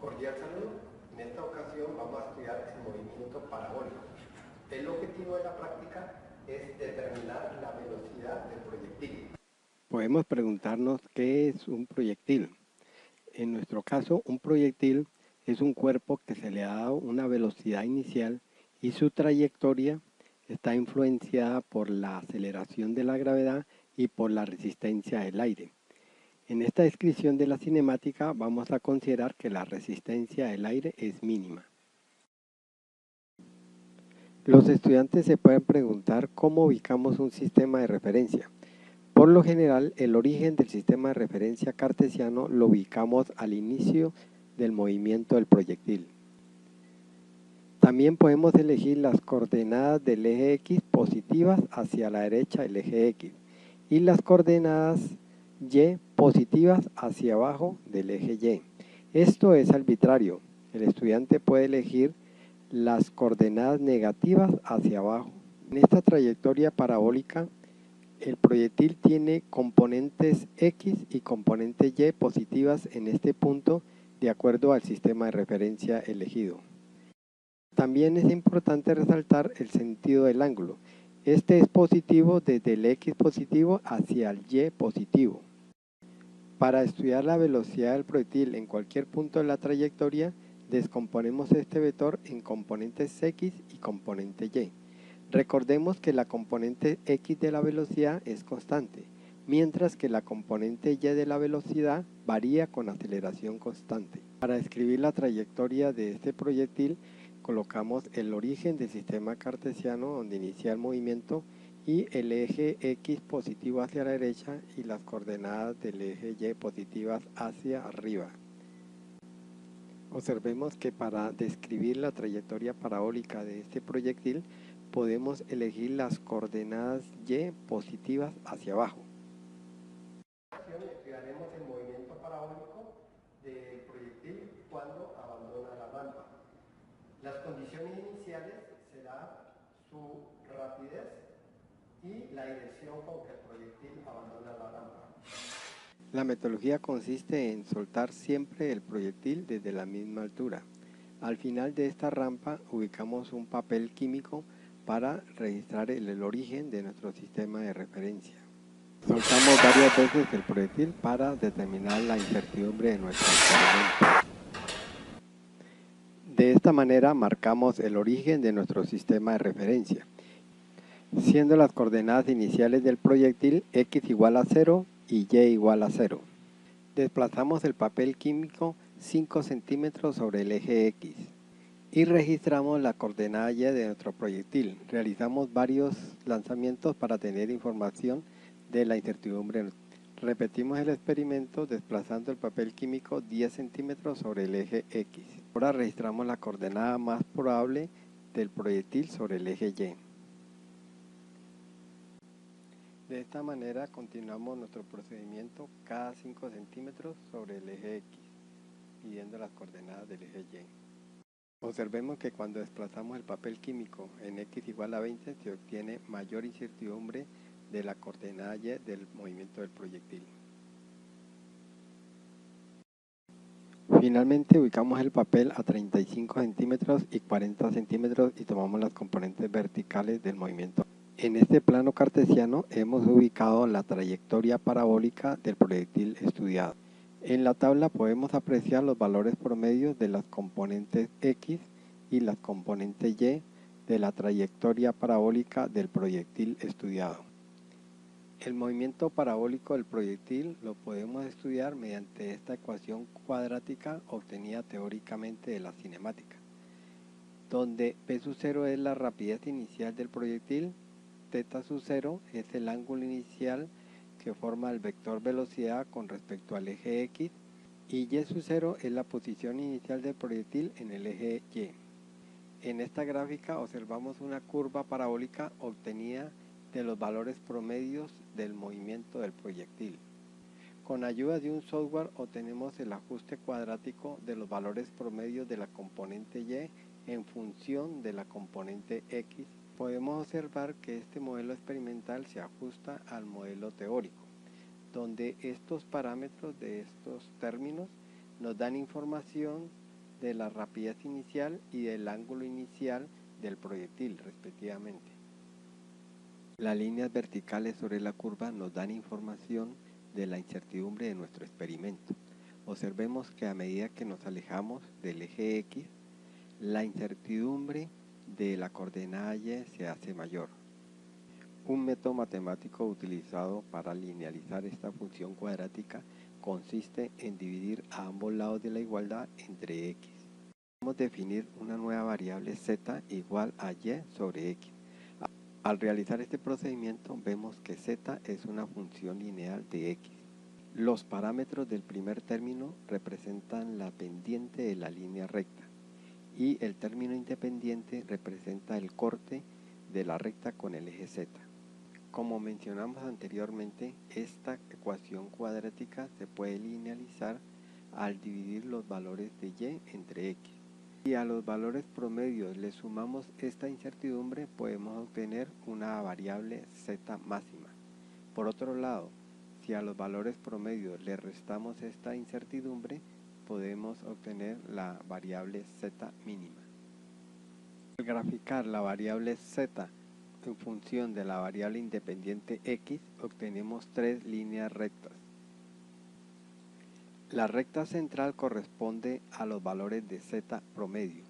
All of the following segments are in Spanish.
Cordial saludo. En esta ocasión vamos a estudiar el movimiento parabólico. El objetivo de la práctica es determinar la velocidad del proyectil. Podemos preguntarnos qué es un proyectil. En nuestro caso, un proyectil es un cuerpo que se le ha dado una velocidad inicial y su trayectoria está influenciada por la aceleración de la gravedad y por la resistencia del aire. En esta descripción de la cinemática vamos a considerar que la resistencia del aire es mínima. Los estudiantes se pueden preguntar cómo ubicamos un sistema de referencia. Por lo general, el origen del sistema de referencia cartesiano lo ubicamos al inicio del movimiento del proyectil. También podemos elegir las coordenadas del eje X positivas hacia la derecha del eje X y las coordenadas Y positivas hacia abajo del eje Y. Esto es arbitrario. El estudiante puede elegir las coordenadas negativas hacia abajo. En esta trayectoria parabólica, el proyectil tiene componentes X y componentes Y positivas en este punto de acuerdo al sistema de referencia elegido. También es importante resaltar el sentido del ángulo. Este es positivo desde el X positivo hacia el Y positivo. Para estudiar la velocidad del proyectil en cualquier punto de la trayectoria, descomponemos este vector en componentes X y componente Y. Recordemos que la componente X de la velocidad es constante, mientras que la componente Y de la velocidad varía con aceleración constante. Para describir la trayectoria de este proyectil, colocamos el origen del sistema cartesiano donde inicia el movimiento y el eje X positivo hacia la derecha y las coordenadas del eje Y positivas hacia arriba. Observemos que para describir la trayectoria parabólica de este proyectil podemos elegir las coordenadas Y positivas hacia abajo. Estudiaremos el movimiento parabólico del proyectil cuando abandona la rampa. Las condiciones iniciales serán su rapidez y la dirección con que el proyectil abandona la rampa. La metodología consiste en soltar siempre el proyectil desde la misma altura. Al final de esta rampa ubicamos un papel químico para registrar el origen de nuestro sistema de referencia. Soltamos varias veces el proyectil para determinar la incertidumbre de nuestro experimento. De esta manera marcamos el origen de nuestro sistema de referencia, siendo las coordenadas iniciales del proyectil X igual a 0 y Y igual a 0. Desplazamos el papel químico 5 centímetros sobre el eje X y registramos la coordenada Y de nuestro proyectil. Realizamos varios lanzamientos para tener información de la incertidumbre. Repetimos el experimento desplazando el papel químico 10 centímetros sobre el eje X. Ahora registramos la coordenada más probable del proyectil sobre el eje Y. De esta manera continuamos nuestro procedimiento cada 5 centímetros sobre el eje X, midiendo las coordenadas del eje Y. Observemos que cuando desplazamos el papel químico en X igual a 20 se obtiene mayor incertidumbre de la coordenada Y del movimiento del proyectil. Finalmente ubicamos el papel a 35 centímetros y 40 centímetros y tomamos las componentes verticales del movimiento. En este plano cartesiano hemos ubicado la trayectoria parabólica del proyectil estudiado. En la tabla podemos apreciar los valores promedios de las componentes X y las componentes Y de la trayectoria parabólica del proyectil estudiado. El movimiento parabólico del proyectil lo podemos estudiar mediante esta ecuación cuadrática obtenida teóricamente de la cinemática, donde P sub 0 es la rapidez inicial del proyectil, θ sub 0 es el ángulo inicial que forma el vector velocidad con respecto al eje X y Y sub 0 es la posición inicial del proyectil en el eje Y. En esta gráfica observamos una curva parabólica obtenida de los valores promedios del movimiento del proyectil. Con ayuda de un software obtenemos el ajuste cuadrático de los valores promedios de la componente Y en función de la componente X. Podemos observar que este modelo experimental se ajusta al modelo teórico, donde estos parámetros de estos términos nos dan información de la rapidez inicial y del ángulo inicial del proyectil, respectivamente. Las líneas verticales sobre la curva nos dan información de la incertidumbre de nuestro experimento. Observemos que a medida que nos alejamos del eje X, la incertidumbre de la coordenada Y se hace mayor. Un método matemático utilizado para linealizar esta función cuadrática consiste en dividir a ambos lados de la igualdad entre X. Podemos definir una nueva variable Z igual a Y sobre X. Al realizar este procedimiento vemos que Z es una función lineal de X. Los parámetros del primer término representan la pendiente de la línea recta y el término independiente representa el corte de la recta con el eje Z. Como mencionamos anteriormente, esta ecuación cuadrática se puede linealizar al dividir los valores de Y entre X. Si a los valores promedios le sumamos esta incertidumbre, podemos obtener una variable Z máxima. Por otro lado, si a los valores promedios le restamos esta incertidumbre, podemos obtener la variable Z mínima. Al graficar la variable Z en función de la variable independiente X, obtenemos tres líneas rectas. La recta central corresponde a los valores de Z promedio.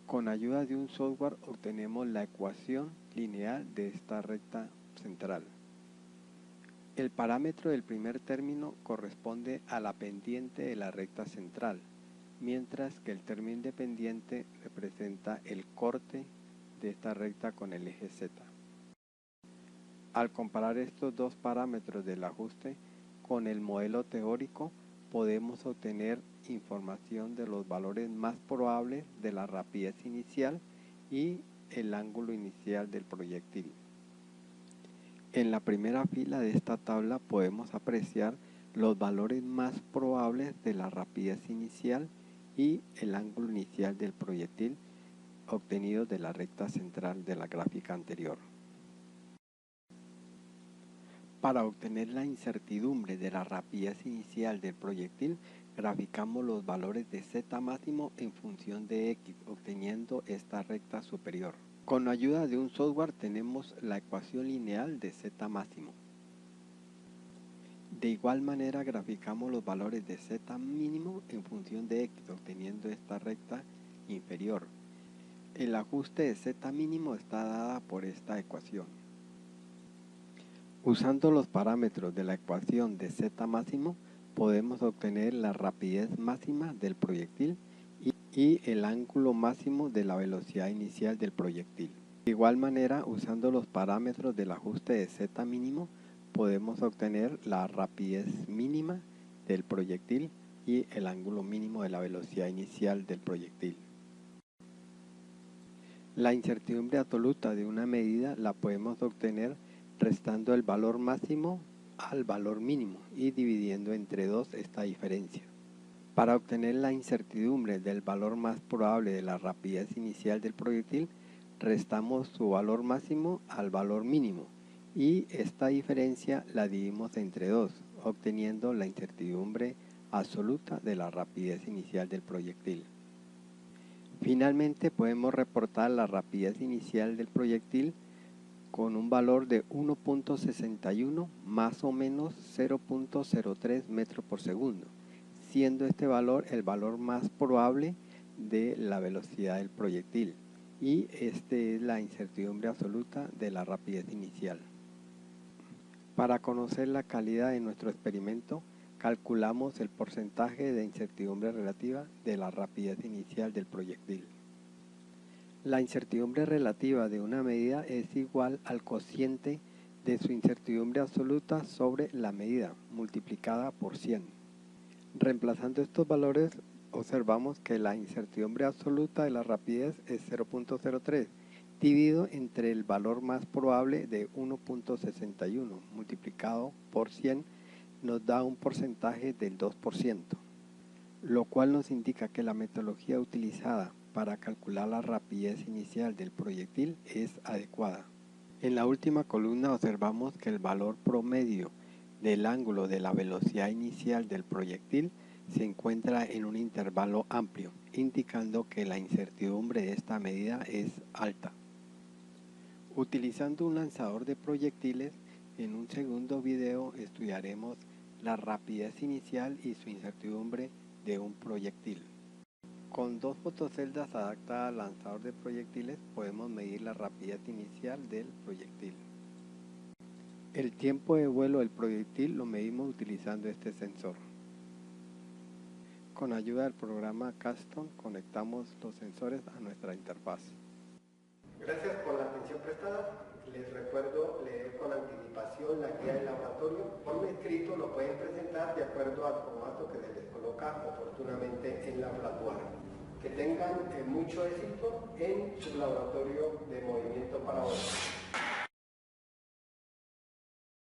Con ayuda de un software obtenemos la ecuación lineal de esta recta central. El parámetro del primer término corresponde a la pendiente de la recta central, mientras que el término independiente representa el corte de esta recta con el eje Z. Al comparar estos dos parámetros del ajuste con el modelo teórico, podemos obtener información de los valores más probables de la rapidez inicial y el ángulo inicial del proyectil. En la primera fila de esta tabla podemos apreciar los valores más probables de la rapidez inicial y el ángulo inicial del proyectil obtenidos de la recta central de la gráfica anterior. Para obtener la incertidumbre de la rapidez inicial del proyectil, graficamos los valores de Z máximo en función de X, obteniendo esta recta superior. Con ayuda de un software tenemos la ecuación lineal de Z máximo. De igual manera graficamos los valores de Z mínimo en función de X, obteniendo esta recta inferior. El ajuste de Z mínimo está dada por esta ecuación. Usando los parámetros de la ecuación de Z máximo, podemos obtener la rapidez máxima del proyectil y el ángulo máximo de la velocidad inicial del proyectil. De igual manera, usando los parámetros del ajuste de Z mínimo, podemos obtener la rapidez mínima del proyectil y el ángulo mínimo de la velocidad inicial del proyectil. La incertidumbre absoluta de una medida la podemos obtener restando el valor máximo al valor mínimo y dividiendo entre 2 esta diferencia. Para obtener la incertidumbre del valor más probable de la rapidez inicial del proyectil, restamos su valor máximo al valor mínimo y esta diferencia la dividimos entre 2, obteniendo la incertidumbre absoluta de la rapidez inicial del proyectil. Finalmente podemos reportar la rapidez inicial del proyectil con un valor de 1.61 más o menos 0.03 metros por segundo, siendo este valor el valor más probable de la velocidad del proyectil y este es la incertidumbre absoluta de la rapidez inicial. Para conocer la calidad de nuestro experimento, calculamos el porcentaje de incertidumbre relativa de la rapidez inicial del proyectil. La incertidumbre relativa de una medida es igual al cociente de su incertidumbre absoluta sobre la medida, multiplicada por 100. Reemplazando estos valores, observamos que la incertidumbre absoluta de la rapidez es 0.03, dividido entre el valor más probable de 1.61, multiplicado por 100, nos da un porcentaje del 2%, lo cual nos indica que la metodología utilizada para calcular la rapidez inicial del proyectil es adecuada. En la última columna observamos que el valor promedio del ángulo de la velocidad inicial del proyectil se encuentra en un intervalo amplio, indicando que la incertidumbre de esta medida es alta. Utilizando un lanzador de proyectiles, en un segundo video estudiaremos la rapidez inicial y su incertidumbre de un proyectil. Con dos fotoceldas adaptadas al lanzador de proyectiles podemos medir la rapidez inicial del proyectil. El tiempo de vuelo del proyectil lo medimos utilizando este sensor. Con ayuda del programa Caston conectamos los sensores a nuestra interfaz. Gracias por la atención prestada. Les recuerdo leer con anticipación la guía del laboratorio. Por escrito lo pueden presentar de acuerdo al formato que se les coloca oportunamente en la platuara. Que tengan mucho éxito en su laboratorio de movimiento para hoy.